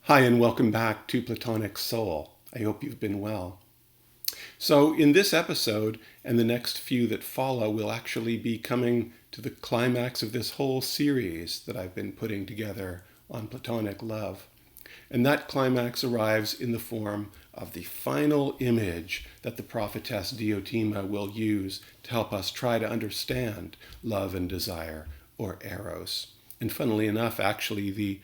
Hi, and welcome back to Platonic Soul. I hope you've been well. So, in this episode and the next few that follow, we'll actually be coming to the climax of this whole series that I've been putting together on Platonic love. And that climax arrives in the form of the final image that the prophetess Diotima will use to help us try to understand love and desire, or eros. And funnily enough, actually, the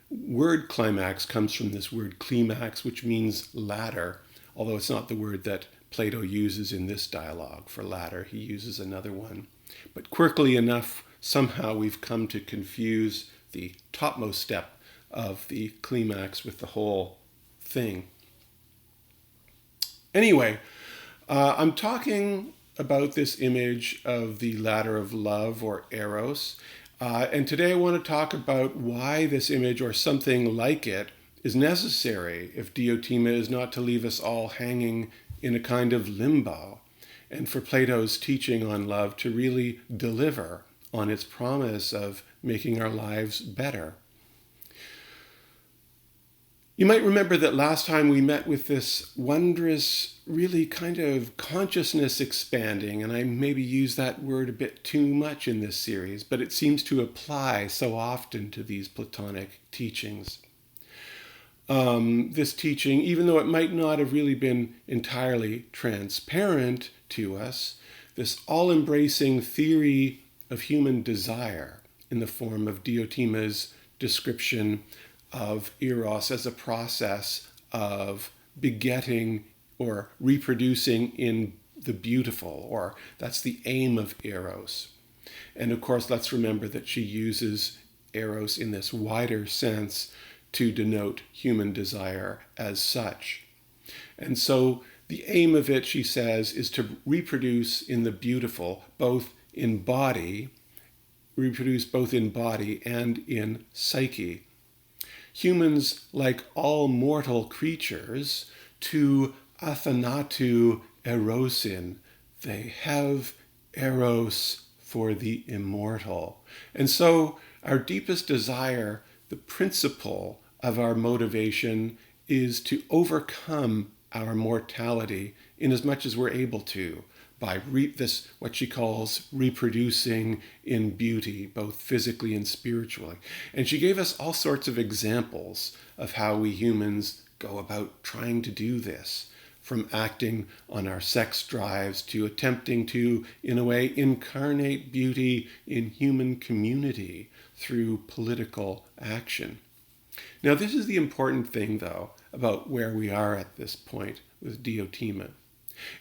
word climax comes from this word klimax, which means ladder, although it's not the word that Plato uses in this dialogue for ladder. He uses another one. But quirkily enough, somehow we've come to confuse the topmost step of the klimax with the whole thing. Anyway, I'm talking about this image of the ladder of love, or eros. And today I want to talk about why this image, or something like it, is necessary if Diotima is not to leave us all hanging in a kind of limbo, and for Plato's teaching on love to really deliver on its promise of making our lives better. You might remember that last time we met with this wondrous, really kind of consciousness expanding, and I maybe use that word a bit too much in this series, but it seems to apply so often to these Platonic teachings. This teaching, even though it might not have really been entirely transparent to us, this all-embracing theory of human desire in the form of Diotima's description of eros as a process of begetting or reproducing in the beautiful, or that's the aim of eros. And of course, let's remember that she uses eros in this wider sense to denote human desire as such. And so the aim of it, she says, is to reproduce in the beautiful, reproduce both in body and in psyche. Humans, like all mortal creatures, to athanatu erosin, they have eros for the immortal. And so our deepest desire, the principle of our motivation, is to overcome our mortality in as much as we're able to, by this, what she calls reproducing in beauty, both physically and spiritually. And she gave us all sorts of examples of how we humans go about trying to do this, from acting on our sex drives to attempting to, in a way, incarnate beauty in human community through political action. Now, this is the important thing, though, about where we are at this point with Diotima.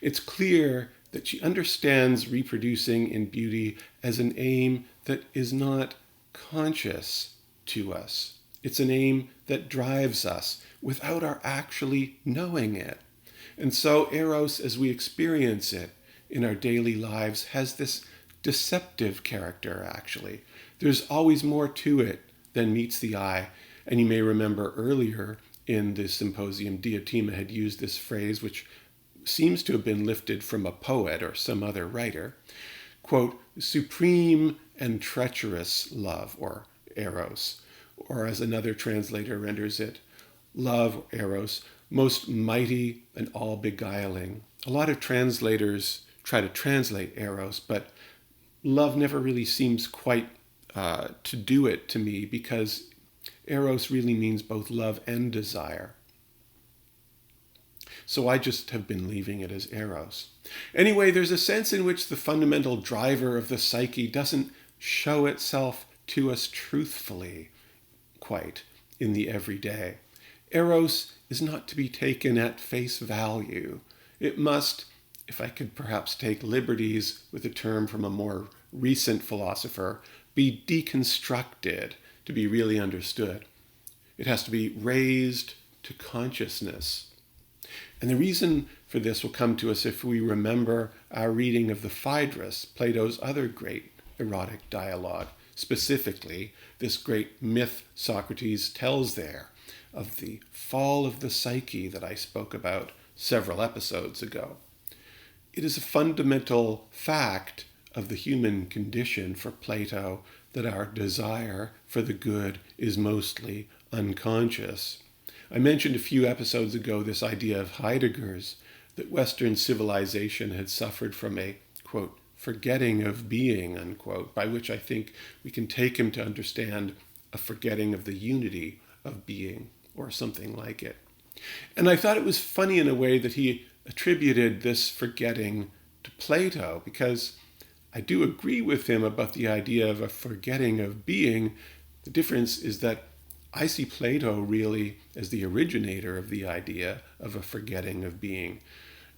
It's clear that she understands reproducing in beauty as an aim that is not conscious to us. It's an aim that drives us without our actually knowing it. And so eros, as we experience it in our daily lives, has this deceptive character, actually. There's always more to it than meets the eye. And you may remember earlier in the symposium, Diotima had used this phrase, which seems to have been lifted from a poet or some other writer, quote, supreme and treacherous love, or eros, or as another translator renders it, love, eros, most mighty and all beguiling. A lot of translators try to translate eros, but love never really seems quite to do it to me, because eros really means both love and desire. So I just have been leaving it as eros. Anyway, there's a sense in which the fundamental driver of the psyche doesn't show itself to us truthfully, quite, in the everyday. Eros is not to be taken at face value. It must, if I could perhaps take liberties with a term from a more recent philosopher, be deconstructed to be really understood. It has to be raised to consciousness. And the reason for this will come to us if we remember our reading of the Phaedrus, Plato's other great erotic dialogue, specifically this great myth Socrates tells there of the fall of the psyche that I spoke about several episodes ago. It is a fundamental fact of the human condition for Plato that our desire for the good is mostly unconscious. I mentioned a few episodes ago this idea of Heidegger's, that Western civilization had suffered from a, quote, forgetting of being, unquote, by which I think we can take him to understand a forgetting of the unity of being, or something like it. And I thought it was funny in a way that he attributed this forgetting to Plato, because I do agree with him about the idea of a forgetting of being. The difference is that I see Plato really as the originator of the idea of a forgetting of being,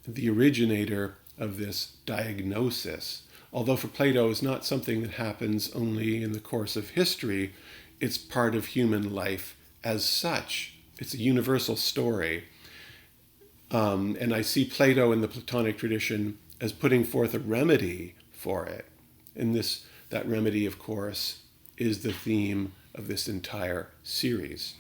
the originator of this diagnosis. Although for Plato it's not something that happens only in the course of history, it's part of human life as such. It's a universal story. And I see Plato in the Platonic tradition as putting forth a remedy for it. And that remedy, of course, is the theme of this entire series.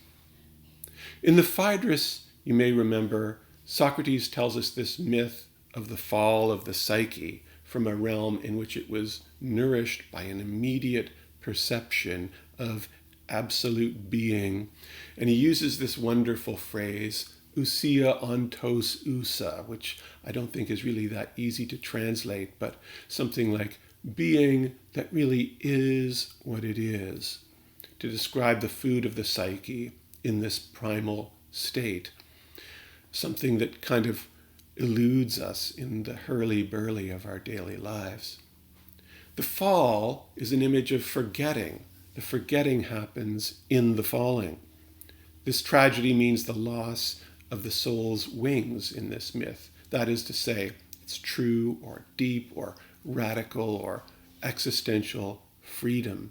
In the Phaedrus, you may remember, Socrates tells us this myth of the fall of the psyche from a realm in which it was nourished by an immediate perception of absolute being. And he uses this wonderful phrase, ousia ontos ousa, which I don't think is really that easy to translate, but something like being that really is what it is, to describe the food of the psyche in this primal state, something that kind of eludes us in the hurly-burly of our daily lives. The fall is an image of forgetting. The forgetting happens in the falling. This tragedy means the loss of the soul's wings in this myth. That is to say, it's true or deep or radical or existential freedom.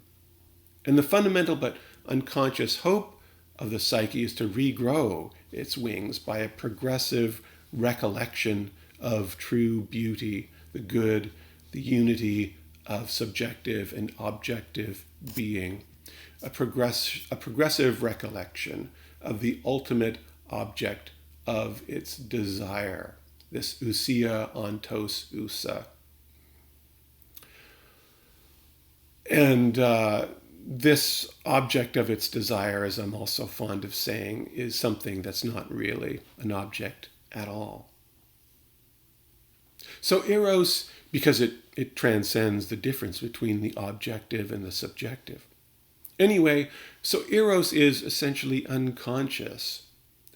And the fundamental but unconscious hope of the psyche is to regrow its wings by a progressive recollection of true beauty, the good, the unity of subjective and objective being, a progressive recollection of the ultimate object of its desire, this ousia ontos ousa. And this object of its desire, as I'm also fond of saying, is something that's not really an object at all. So eros, because it transcends the difference between the objective and the subjective. Anyway, so eros is essentially unconscious.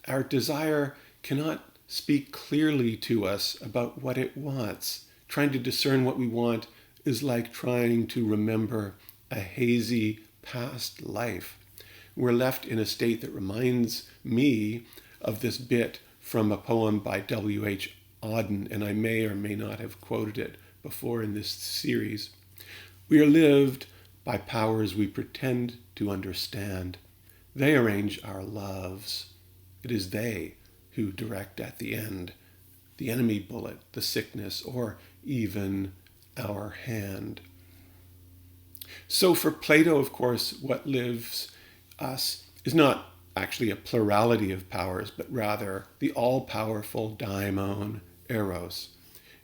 Our desire cannot speak clearly to us about what it wants. Trying to discern what we want is like trying to remember a hazy past life. We're left in a state that reminds me of this bit from a poem by W.H. Auden, and I may or may not have quoted it before in this series. We are lived by powers we pretend to understand. They arrange our loves. It is they who direct at the end the enemy bullet, the sickness, or even our hand. So for Plato, of course, what lives us is not actually a plurality of powers, but rather the all-powerful daimon, eros.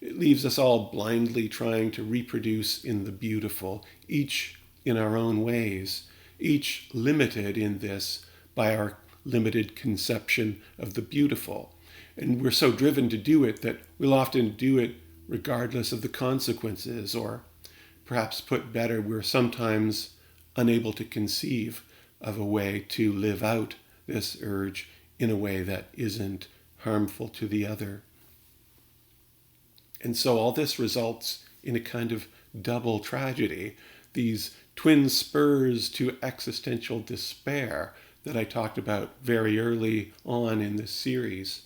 It leaves us all blindly trying to reproduce in the beautiful, each in our own ways, each limited in this by our limited conception of the beautiful. And we're so driven to do it that we'll often do it regardless of the consequences, or perhaps put better, we're sometimes unable to conceive of a way to live out this urge in a way that isn't harmful to the other. And so all this results in a kind of double tragedy, these twin spurs to existential despair that I talked about very early on in this series.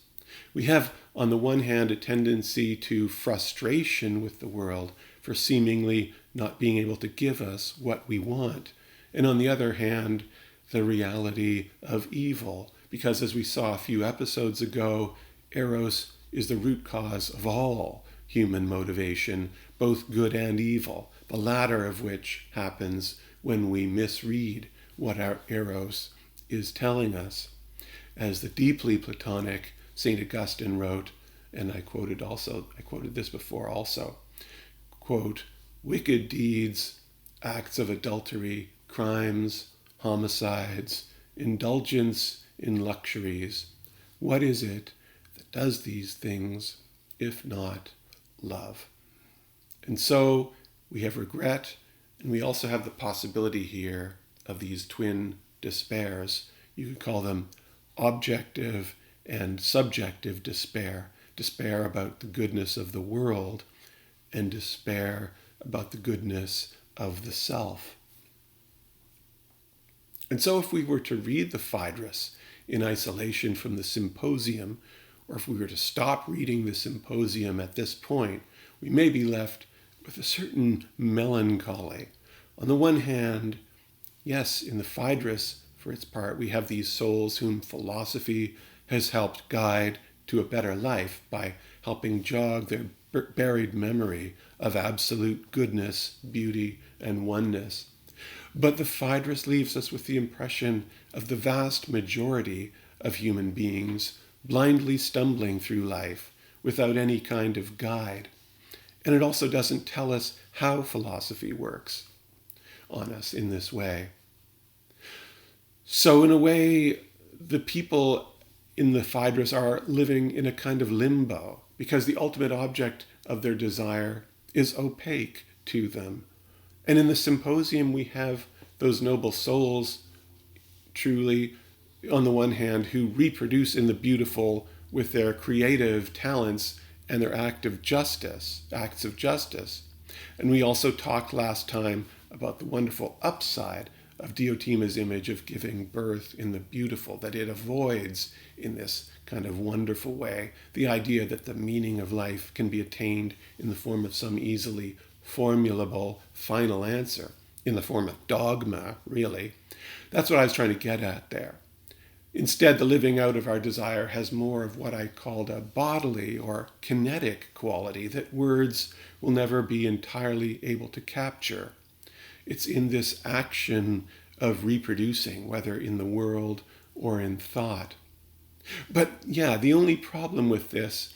We have, on the one hand, a tendency to frustration with the world for seemingly not being able to give us what we want. And on the other hand, the reality of evil, because as we saw a few episodes ago, eros is the root cause of all human motivation, both good and evil, the latter of which happens when we misread what our eros is telling us. As the deeply Platonic St. Augustine wrote, and I quoted this before also, quote, "Wicked deeds, acts of adultery, crimes, homicides, indulgence in luxuries. What is it that does these things, if not love? And so we have regret, and we also have the possibility here of these twin despairs. You could call them objective and subjective despair. Despair about the goodness of the world, and despair about the goodness of the self. And so if we were to read the Phaedrus in isolation from the Symposium, or if we were to stop reading the Symposium at this point, we may be left with a certain melancholy. On the one hand, yes, in the Phaedrus, for its part, we have these souls whom philosophy has helped guide to a better life by helping jog their buried memory of absolute goodness, beauty, and oneness. But the Phaedrus leaves us with the impression of the vast majority of human beings blindly stumbling through life without any kind of guide. And it also doesn't tell us how philosophy works on us in this way. So in a way, the people in the Phaedrus are living in a kind of limbo because the ultimate object of their desire is opaque to them. And in the Symposium, we have those noble souls, truly, on the one hand, who reproduce in the beautiful with their creative talents and their acts of justice. And we also talked last time about the wonderful upside of Diotima's image of giving birth in the beautiful, that it avoids in this kind of wonderful way the idea that the meaning of life can be attained in the form of some easily formulable final answer, in the form of dogma, really. That's what I was trying to get at there. Instead, the living out of our desire has more of what I called a bodily or kinetic quality that words will never be entirely able to capture. It's in this action of reproducing, whether in the world or in thought. But yeah, the only problem with this,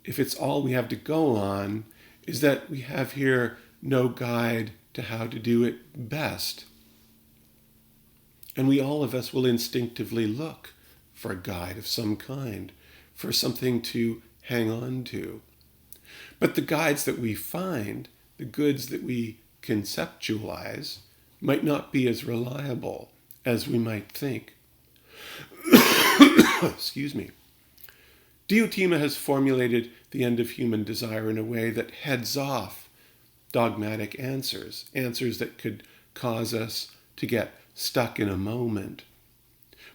if it's all we have to go on, is that we have here no guide to how to do it best. And we all of us will instinctively look for a guide of some kind, for something to hang on to. But the guides that we find, the goods that we conceptualize, might not be as reliable as we might think. Excuse me. Diotima has formulated the end of human desire in a way that heads off dogmatic answers that could cause us to get stuck in a moment.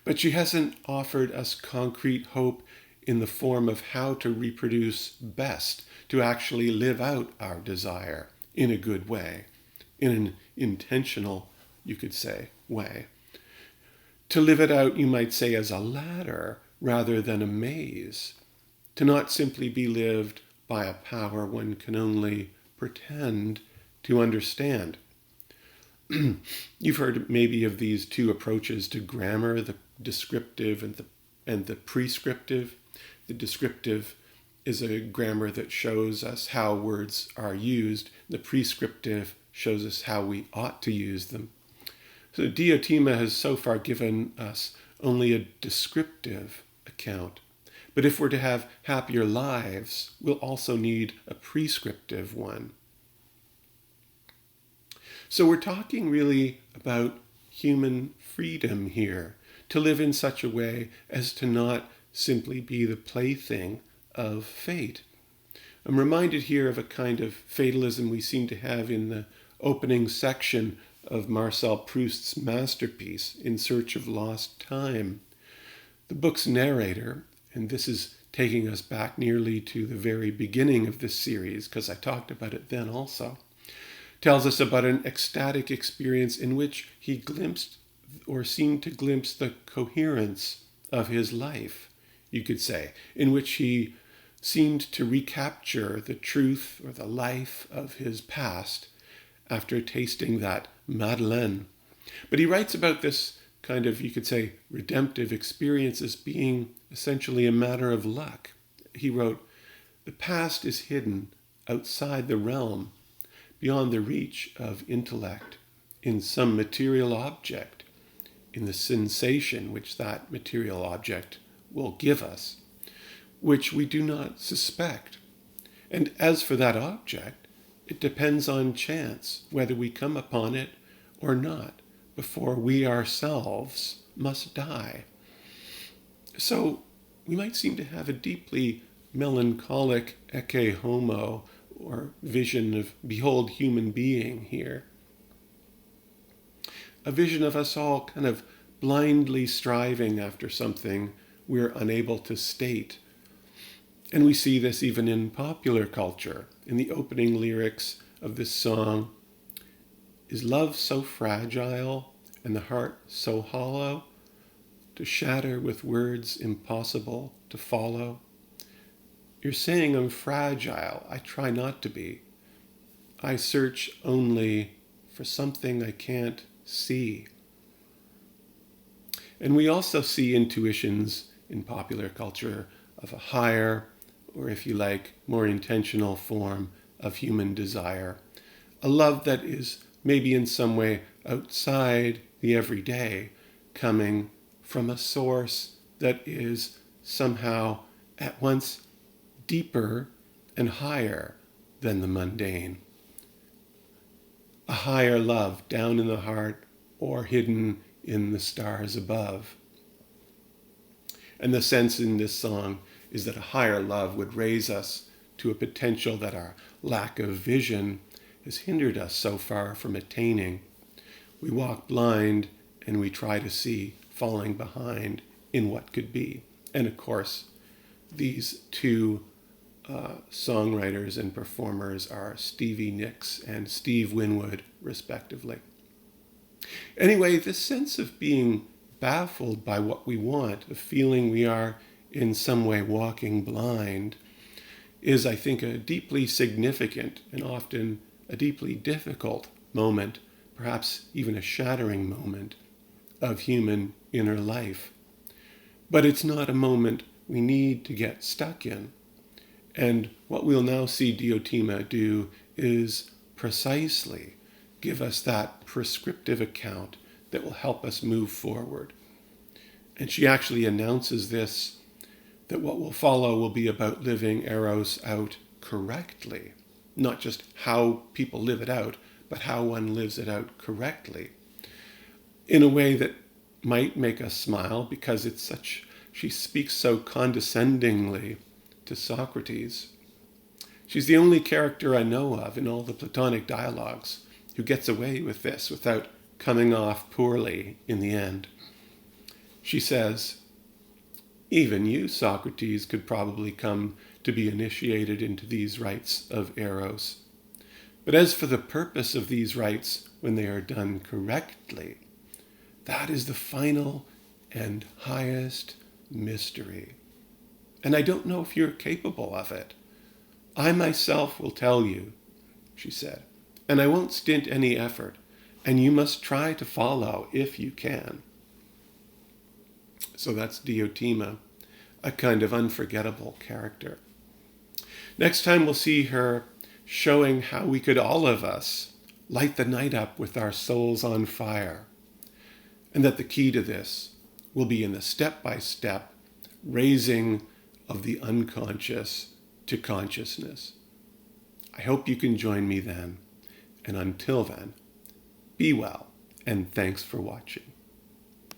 But she hasn't offered us concrete hope in the form of how to reproduce best, to actually live out our desire in a good way, in an intentional, you could say, way. To live it out, you might say, as a ladder rather than a maze. To not simply be lived by a power one can only pretend to understand. You've heard maybe of these two approaches to grammar, the descriptive and the prescriptive. The descriptive is a grammar that shows us how words are used. The prescriptive shows us how we ought to use them. So Diotima has so far given us only a descriptive account. But if we're to have happier lives, we'll also need a prescriptive one. So we're talking really about human freedom here, to live in such a way as to not simply be the plaything of fate. I'm reminded here of a kind of fatalism we seem to have in the opening section of Marcel Proust's masterpiece, In Search of Lost Time. The book's narrator, and this is taking us back nearly to the very beginning of this series, because I talked about it then also, tells us about an ecstatic experience in which he glimpsed or seemed to glimpse the coherence of his life, you could say, in which he seemed to recapture the truth or the life of his past after tasting that Madeleine. But he writes about this kind of, you could say, redemptive experience as being essentially a matter of luck. He wrote, "The past is hidden outside the realm, beyond the reach of intellect. in some material object, in the sensation which that material object will give us, which we do not suspect. And as for that object, it depends on chance whether we come upon it or not before we ourselves must die. So we might seem to have a deeply melancholic ecce homo, or vision of behold human being here. A vision of us all kind of blindly striving after something we're unable to state. And we see this even in popular culture. In the opening lyrics of this song, is love so fragile and the heart so hollow, to shatter with words impossible to follow? You're saying I'm fragile. I try not to be. I search only for something I can't see. And we also see intuitions in popular culture of a higher, or if you like, more intentional form of human desire. A love that is maybe in some way outside the everyday, coming from a source that is somehow at once deeper and higher than the mundane. A higher love down in the heart or hidden in the stars above. And the sense in this song is that a higher love would raise us to a potential that our lack of vision has hindered us so far from attaining. We walk blind and we try to see, falling behind in what could be. And of course, these two songwriters and performers are Stevie Nicks and Steve Winwood, respectively. Anyway, this sense of being baffled by what we want, of feeling we are in some way walking blind, is, I think, a deeply significant and often a deeply difficult moment, perhaps even a shattering moment of human inner life. But it's not a moment we need to get stuck in. And what we'll now see Diotima do is precisely give us that prescriptive account that will help us move forward. And she actually announces this, that what will follow will be about living Eros out correctly. Not just how people live it out, but how one lives it out correctly. In a way that might make us smile because she speaks so condescendingly to Socrates. She's the only character I know of in all the Platonic dialogues who gets away with this without coming off poorly in the end. She says, even you, Socrates, could probably come to be initiated into these rites of Eros. But as for the purpose of these rites when they are done correctly, that is the final and highest mystery. And I don't know if you're capable of it. I myself will tell you, she said, and I won't stint any effort, and you must try to follow if you can. So that's Diotima, a kind of unforgettable character. Next time we'll see her showing how we could, all of us, light the night up with our souls on fire, and that the key to this will be in the step-by-step raising of the unconscious to consciousness. I hope you can join me then, and until then, be well, and thanks for watching.